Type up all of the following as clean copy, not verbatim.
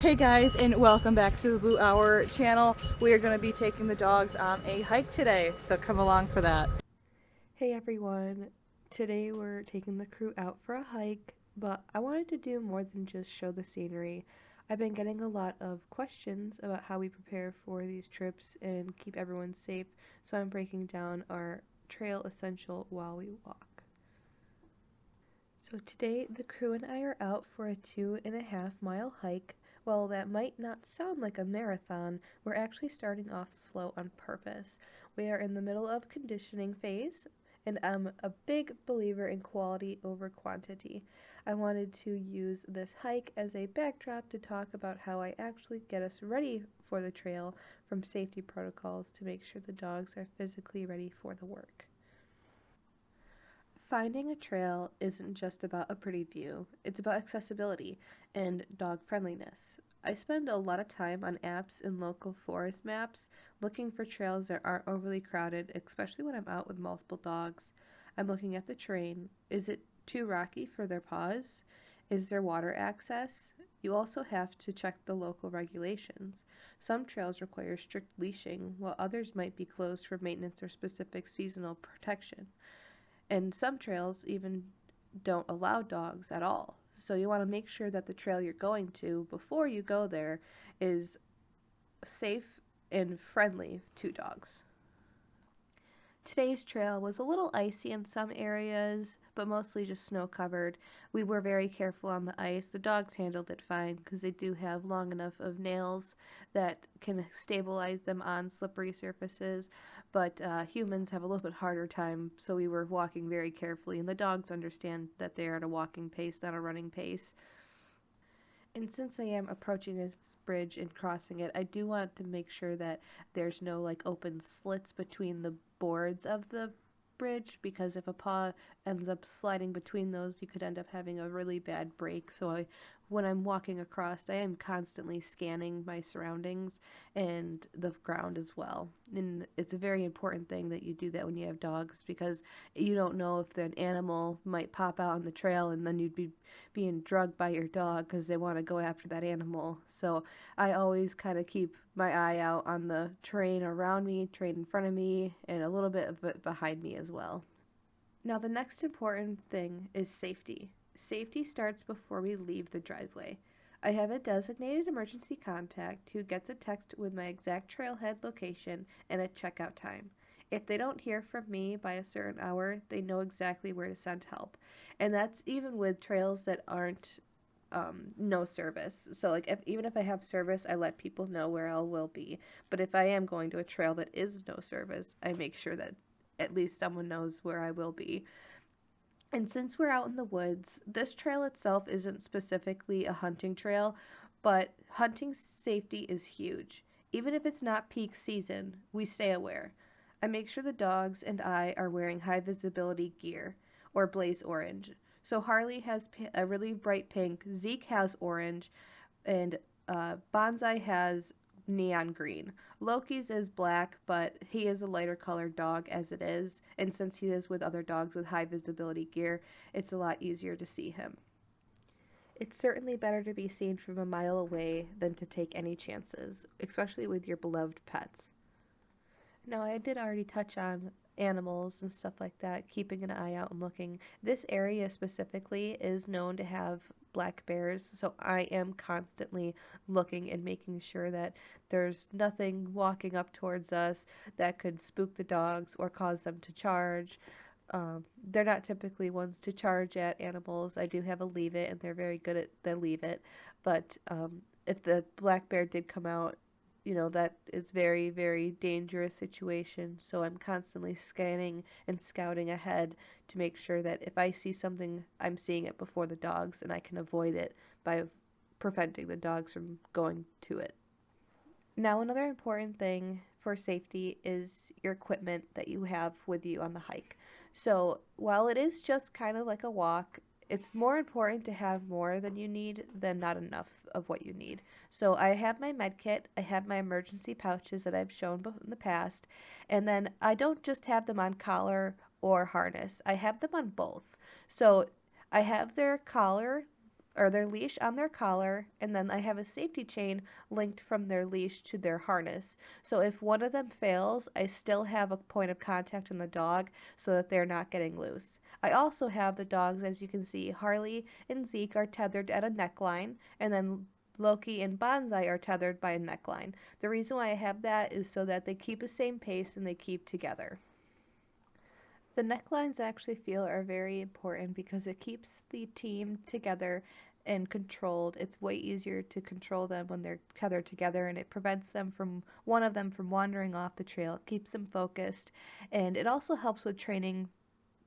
Hey guys, and welcome back to the Blue Hour channel. We are going to be taking the dogs on a hike today, so come along for that. Hey everyone, today we're taking the crew out for a hike, but I wanted to do more than just show the scenery. I've been getting a lot of questions about how we prepare for these trips and keep everyone safe, so I'm breaking down our trail essential while we walk. So today the crew and I are out for a 2.5 mile hike. While that might not sound like a marathon, we're actually starting off slow on purpose. We are in the middle of conditioning phase, and I'm a big believer in quality over quantity. I wanted to use this hike as a backdrop to talk about how I actually get us ready for the trail, from safety protocols to make sure the dogs are physically ready for the work. Finding a trail isn't just about a pretty view, it's about accessibility and dog friendliness. I spend a lot of time on apps and local forest maps looking for trails that aren't overly crowded, especially when I'm out with multiple dogs. I'm looking at the terrain. Is it too rocky for their paws? Is there water access? You also have to check the local regulations. Some trails require strict leashing, while others might be closed for maintenance or specific seasonal protection. And some trails even don't allow dogs at all. So you want to make sure that the trail you're going to before you go there is safe and friendly to dogs. Today's trail was a little icy in some areas, but mostly just snow covered. We were very careful on the ice. The dogs handled it fine because they do have long enough of nails that can stabilize them on slippery surfaces, but humans have a little bit harder time, so we were walking very carefully, and the dogs understand that they are at a walking pace, not a running pace. And since I am approaching this bridge and crossing it, I do want to make sure that there's no like open slits between the boards of the bridge, because if a paw ends up sliding between those, you could end up having a really bad break. When I'm walking across, I am constantly scanning my surroundings and the ground as well. And it's a very important thing that you do that when you have dogs, because you don't know if an animal might pop out on the trail and then you'd be being drugged by your dog because they want to go after that animal. So I always kind of keep my eye out on the terrain around me, terrain in front of me, and a little bit of it behind me as well. Now, the next important thing is safety. Safety starts before we leave the driveway. I have a designated emergency contact who gets a text with my exact trailhead location and a checkout time. If they don't hear from me by a certain hour, they know exactly where to send help. And that's even with trails that aren't no service. So like even if I have service, I let people know where I will be. But if I am going to a trail that is no service, I make sure that at least someone knows where I will be. And since we're out in the woods, this trail itself isn't specifically a hunting trail, but hunting safety is huge. Even if it's not peak season, we stay aware. I make sure the dogs and I are wearing high visibility gear, or blaze orange. So Harley has a really bright pink, Zeke has orange, and Bonsai has neon green. Loki's is black, but he is a lighter colored dog as it is, and since he is with other dogs with high visibility gear, it's a lot easier to see him. It's certainly better to be seen from a mile away than to take any chances, especially with your beloved pets. Now, I did already touch on animals and stuff like that, keeping an eye out and looking. This area specifically is known to have black bears, so I am constantly looking and making sure that there's nothing walking up towards us that could spook the dogs or cause them to charge. They're not typically ones to charge at animals. I do have a leave it, and they're very good at the leave it. But if the black bear did come out, that is very, very dangerous situation. So I'm constantly scanning and scouting ahead to make sure that if I see something, I'm seeing it before the dogs, and I can avoid it by preventing the dogs from going to it. Now, another important thing for safety is your equipment that you have with you on the hike. So, while it is just kind of like a walk, it's more important to have more than you need than not enough of what you need. So, I have my med kit, I have my emergency pouches that I've shown in the past, and then I don't just have them on collar or harness, I have them on both. So, I have their collar or their leash on their collar, and then I have a safety chain linked from their leash to their harness. So if one of them fails, I still have a point of contact on the dog so that they're not getting loose. I also have the dogs, as you can see, Harley and Zeke are tethered at a neckline, and then Loki and Bonsai are tethered by a neckline. The reason why I have that is so that they keep the same pace and they keep together. The necklines I actually feel are very important because it keeps the team together and controlled. It's way easier to control them when they're tethered together, and it prevents them from one of them from wandering off the trail. It keeps them focused, and it also helps with training,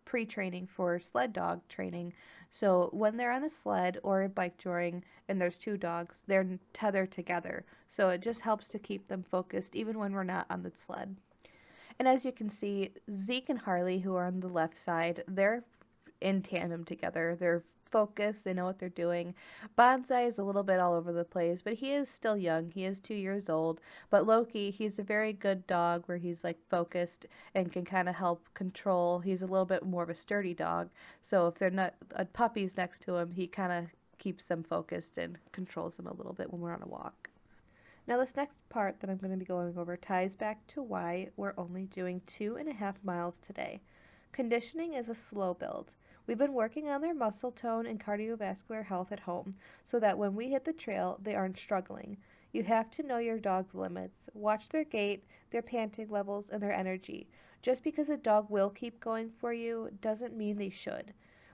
pre-training for sled dog training. So when they're on a sled or a bike touring and there's two dogs, they're tethered together. So it just helps to keep them focused even when we're not on the sled. And as you can see, Zeke and Harley, who are on the left side, they're in tandem together. They're focused, they know what they're doing. Bonsai is a little bit all over the place, but he is still young. He is 2 years old. But Loki, he's a very good dog where he's like focused and can kind of help control. He's a little bit more of a sturdy dog. So if they're not puppies next to him, he kind of keeps them focused and controls them a little bit when we're on a walk. Now, this next part that I'm going to be going over ties back to why we're only doing 2.5 miles today. Conditioning is a slow build. We've been working on their muscle tone and cardiovascular health at home so that when we hit the trail, they aren't struggling. You have to know your dog's limits. Watch their gait, their panting levels, and their energy. Just because a dog will keep going for you doesn't mean they should.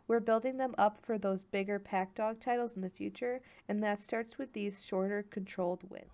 We're building them up for those bigger pack dog titles in the future, and that starts with these shorter, controlled wins.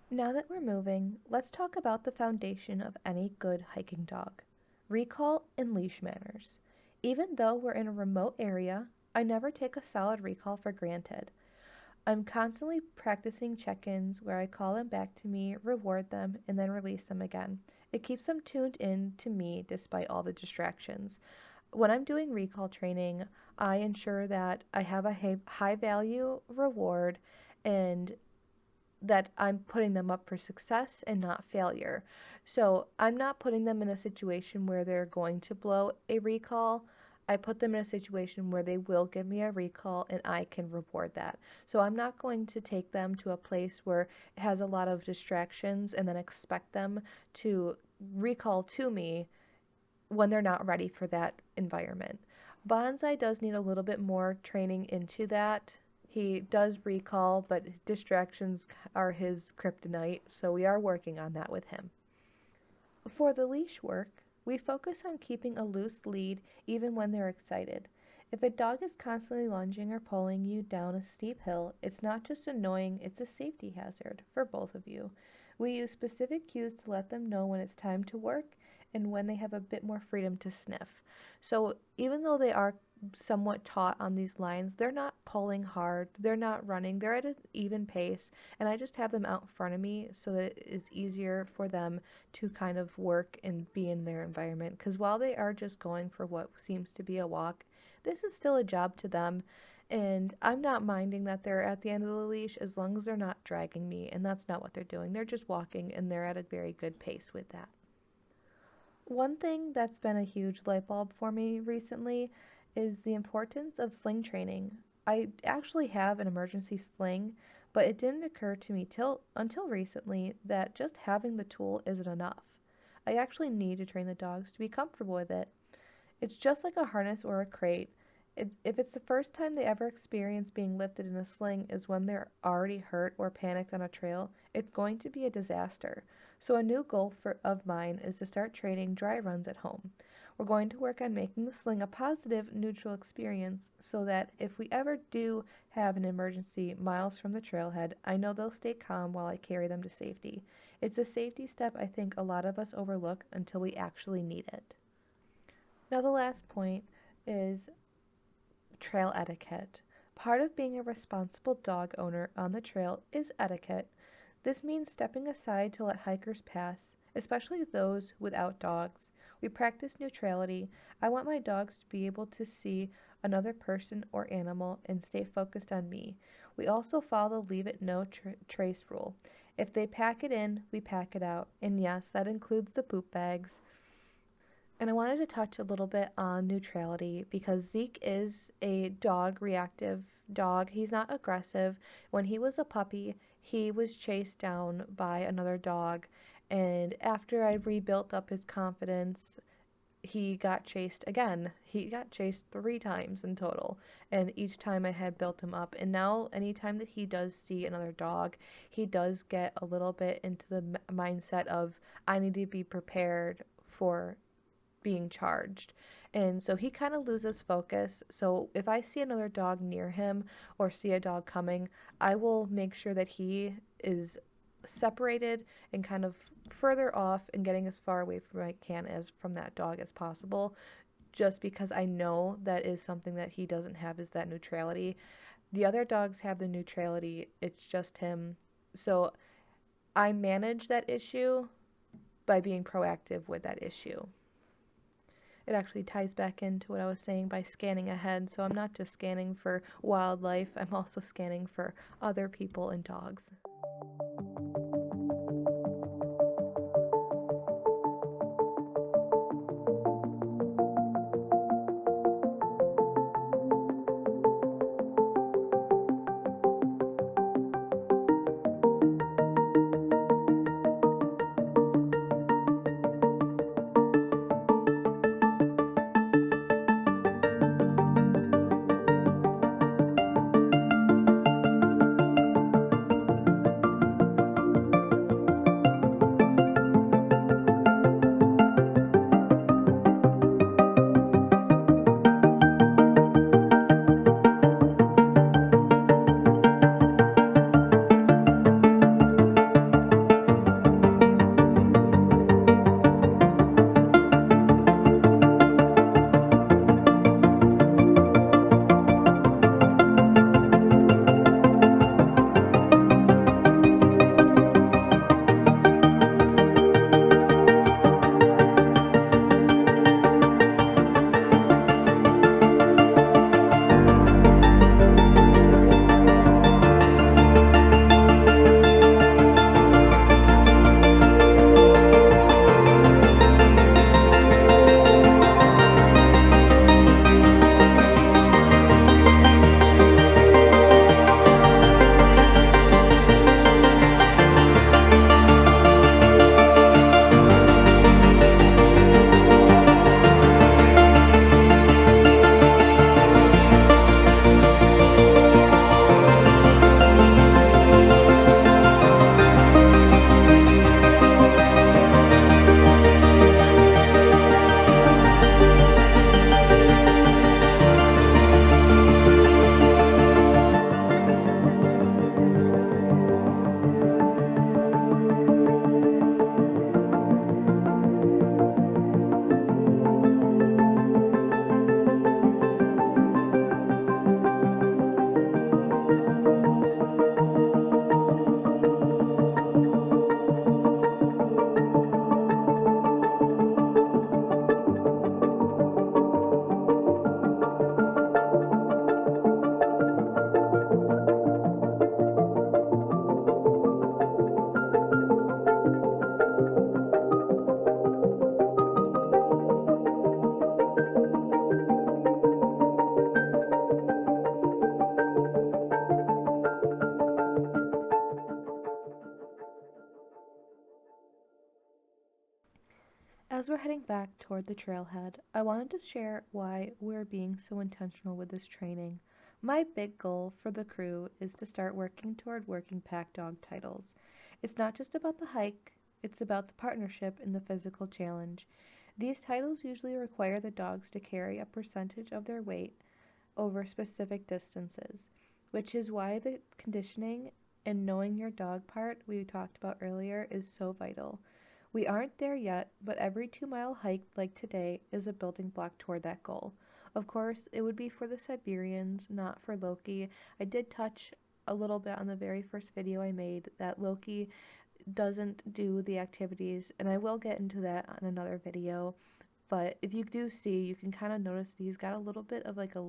Now that we're moving, let's talk about the foundation of any good hiking dog: recall and leash manners. Even though we're in a remote area, I never take a solid recall for granted. I'm constantly practicing check ins where I call them back to me, reward them, and then release them again. It keeps them tuned in to me despite all the distractions. When I'm doing recall training, I ensure that I have a high value reward and that I'm putting them up for success and not failure. So I'm not putting them in a situation where they're going to blow a recall. I put them in a situation where they will give me a recall and I can reward that. So I'm not going to take them to a place where it has a lot of distractions and then expect them to recall to me when they're not ready for that environment. Bonsai does need a little bit more training into that. He does recall, but distractions are his kryptonite, so we are working on that with him. For the leash work, we focus on keeping a loose lead even when they're excited. If a dog is constantly lunging or pulling you down a steep hill, it's not just annoying, it's a safety hazard for both of you. We use specific cues to let them know when it's time to work and when they have a bit more freedom to sniff. So, even though they are somewhat taught on these lines, they're not pulling hard, they're not running, they're at an even pace, and I just have them out in front of me so that it is easier for them to kind of work and be in their environment. Because while they are just going for what seems to be a walk, this is still a job to them. And I'm not minding that they're at the end of the leash as long as they're not dragging me, and that's not what they're doing. They're just walking and they're at a very good pace with that. One thing that's been a huge light bulb for me recently is the importance of sling training. I actually have an emergency sling, but it didn't occur to me till until recently that just having the tool isn't enough. I actually need to train the dogs to be comfortable with it. It's just like a harness or a crate. If it's the first time they ever experience being lifted in a sling is when they're already hurt or panicked on a trail, it's going to be a disaster. So a new goal of mine is to start training dry runs at home. We're going to work on making the sling a positive, neutral experience so that if we ever do have an emergency miles from the trailhead, I know they'll stay calm while I carry them to safety. It's a safety step I think a lot of us overlook until we actually need it. Now, the last point is trail etiquette. Part of being a responsible dog owner on the trail is etiquette. This means stepping aside to let hikers pass, especially those without dogs. We practice neutrality. I want my dogs to be able to see another person or animal and stay focused on me. We also follow the leave it no trace rule. If they pack it in, we pack it out. And yes, that includes the poop bags. And I wanted to touch a little bit on neutrality because Zeke is a dog, reactive dog. He's not aggressive. When he was a puppy, he was chased down by another dog. And after I rebuilt up his confidence, he got chased again. He got chased 3 times in total. And each time I had built him up. And now, anytime that he does see another dog, he does get a little bit into the mindset of, I need to be prepared for being charged. And so he kind of loses focus. So if I see another dog near him or see a dog coming, I will make sure that he is separated and kind of further off and getting as far away from I can as from that dog as possible, just because I know that is something that he doesn't have is that neutrality. The other dogs have the neutrality, it's just him. So I manage that issue by being proactive with that issue. It actually ties back into what I was saying by scanning ahead. So I'm not just scanning for wildlife, I'm also scanning for other people and dogs. As we're heading back toward the trailhead, I wanted to share why we're being so intentional with this training. My big goal for the crew is to start working toward working pack dog titles. It's not just about the hike, it's about the partnership and the physical challenge. These titles usually require the dogs to carry a percentage of their weight over specific distances, which is why the conditioning and knowing your dog part we talked about earlier is so vital. We aren't there yet, but every 2 mile hike like today is a building block toward that goal. Of course, it would be for the Siberians, not for Loki. I did touch a little bit on the very first video I made that Loki doesn't do the activities, and I will get into that on another video. But if you do see, you can kind of notice that he's got a little bit of like a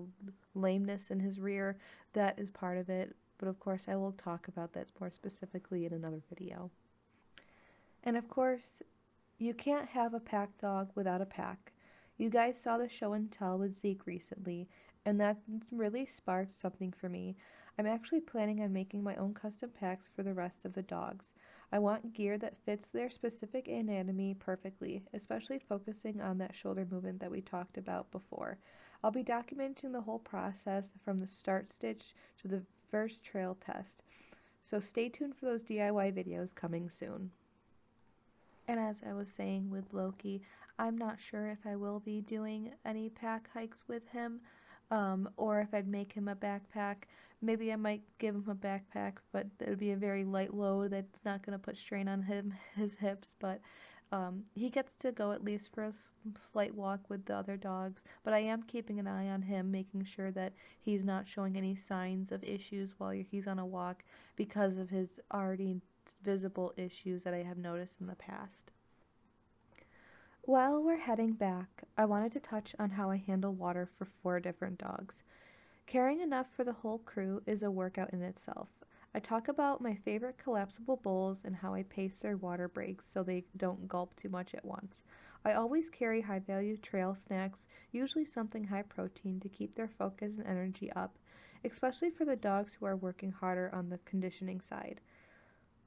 lameness in his rear. That is part of it. But of course, I will talk about that more specifically in another video. And of course, you can't have a pack dog without a pack. You guys saw the show and tell with Zeke recently, and that really sparked something for me. I'm actually planning on making my own custom packs for the rest of the dogs. I want gear that fits their specific anatomy perfectly, especially focusing on that shoulder movement that we talked about before. I'll be documenting the whole process from the start stitch to the first trail test. So stay tuned for those DIY videos coming soon. And as I was saying with Loki, I'm not sure if I will be doing any pack hikes with him, or if I'd make him a backpack. Maybe I might give him a backpack, but it'll be a very light load that's not going to put strain on his hips. But he gets to go at least for a slight walk with the other dogs. But I am keeping an eye on him, making sure that he's not showing any signs of issues while he's on a walk because of his already visible issues that I have noticed in the past. While we're heading back, I wanted to touch on how I handle water for 4 different dogs. Carrying enough for the whole crew is a workout in itself. I talk about my favorite collapsible bowls and how I pace their water breaks so they don't gulp too much at once. I always carry high value trail snacks, usually something high protein to keep their focus and energy up, especially for the dogs who are working harder on the conditioning side.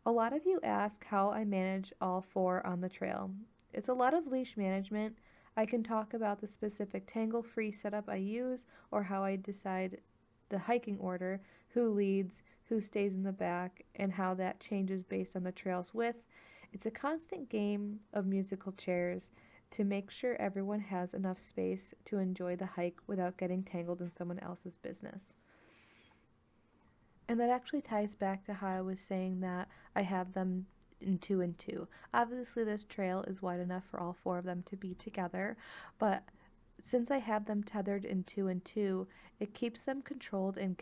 A lot of you ask how I manage all 4 on the trail. It's a lot of leash management. I can talk about the specific tangle-free setup I use or how I decide the hiking order, who leads, who stays in the back, and how that changes based on the trail's width. It's a constant game of musical chairs to make sure everyone has enough space to enjoy the hike without getting tangled in someone else's business. And that actually ties back to how I was saying that I have them in 2 and 2. Obviously, this trail is wide enough for all 4 of them to be together, but since I have them tethered in 2 and 2, it keeps them controlled and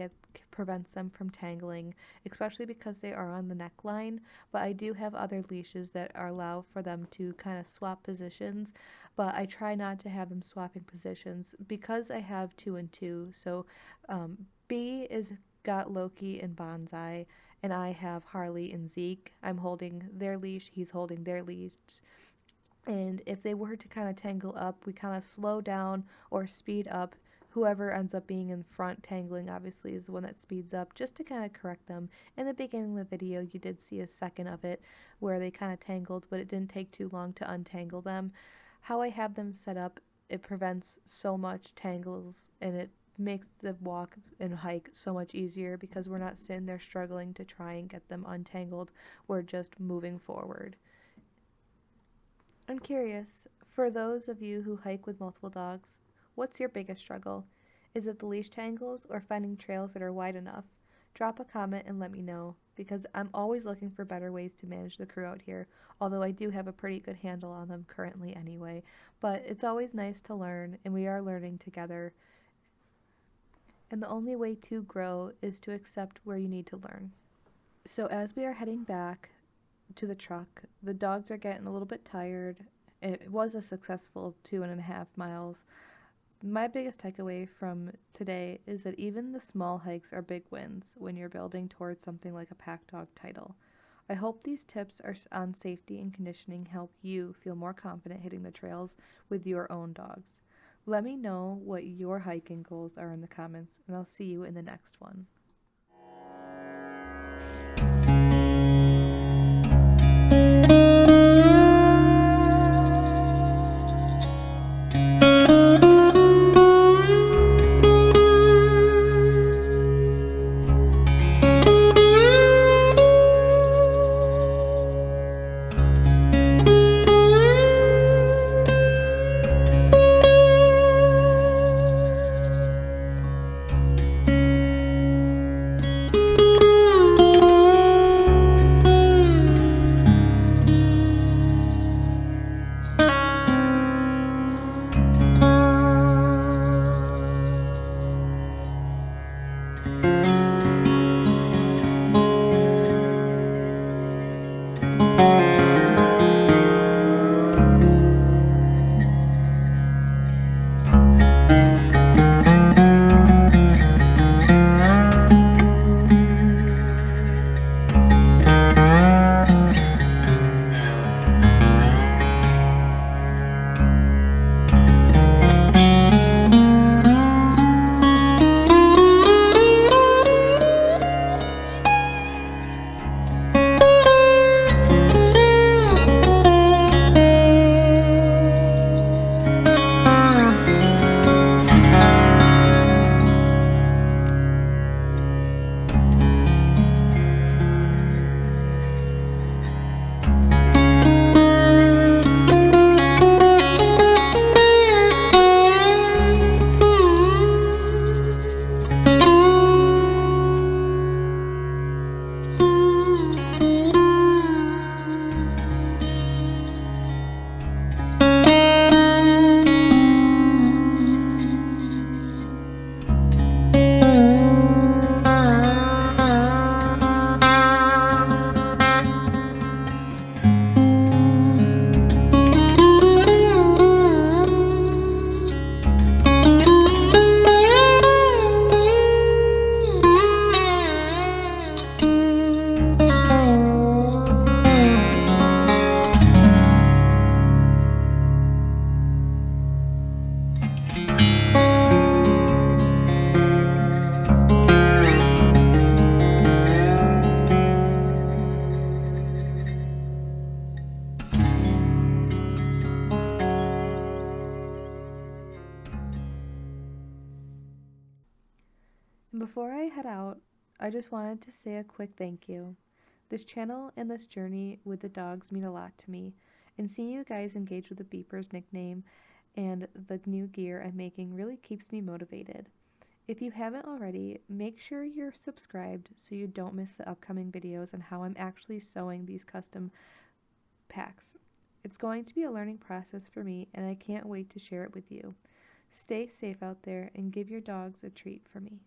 prevents them from tangling, especially because they are on the neckline. But I do have other leashes that allow for them to kind of swap positions, but I try not to have them swapping positions because I have 2 and 2. So B is got Loki and Bonsai, and I have Harley and Zeke. I'm holding their leash, he's holding their leash. And if they were to kind of tangle up, we kind of slow down or speed up. Whoever ends up being in front tangling obviously is the one that speeds up, just to kind of correct them. In the beginning of the video, you did see a second of it where they kind of tangled, but it didn't take too long to untangle them. How I have them set up, it prevents so much tangles, and it makes the walk and hike so much easier because we're not sitting there struggling to try and get them untangled. We're just moving forward. I'm curious, for those of you who hike with multiple dogs, what's your biggest struggle? Is it the leash tangles or finding trails that are wide enough? Drop a comment and let me know, because I'm always looking for better ways to manage the crew out here, although I do have a pretty good handle on them currently anyway. But it's always nice to learn, and we are learning together. And the only way to grow is to accept where you need to learn. So as we are heading back to the truck, the dogs are getting a little bit tired. It was a successful 2.5 miles. My biggest takeaway from today is that even the small hikes are big wins when you're building towards something like a pack dog title. I hope these tips on safety and conditioning help you feel more confident hitting the trails with your own dogs. Let me know what your hiking goals are in the comments, and I'll see you in the next one. out, I just wanted to say a quick thank you. This channel and this journey with the dogs mean a lot to me, and seeing you guys engage with the Beepers nickname and the new gear I'm making really keeps me motivated. If you haven't already, make sure you're subscribed so you don't miss the upcoming videos on how I'm actually sewing these custom packs. It's going to be a learning process for me, and I can't wait to share it with you. Stay safe out there and give your dogs a treat for me.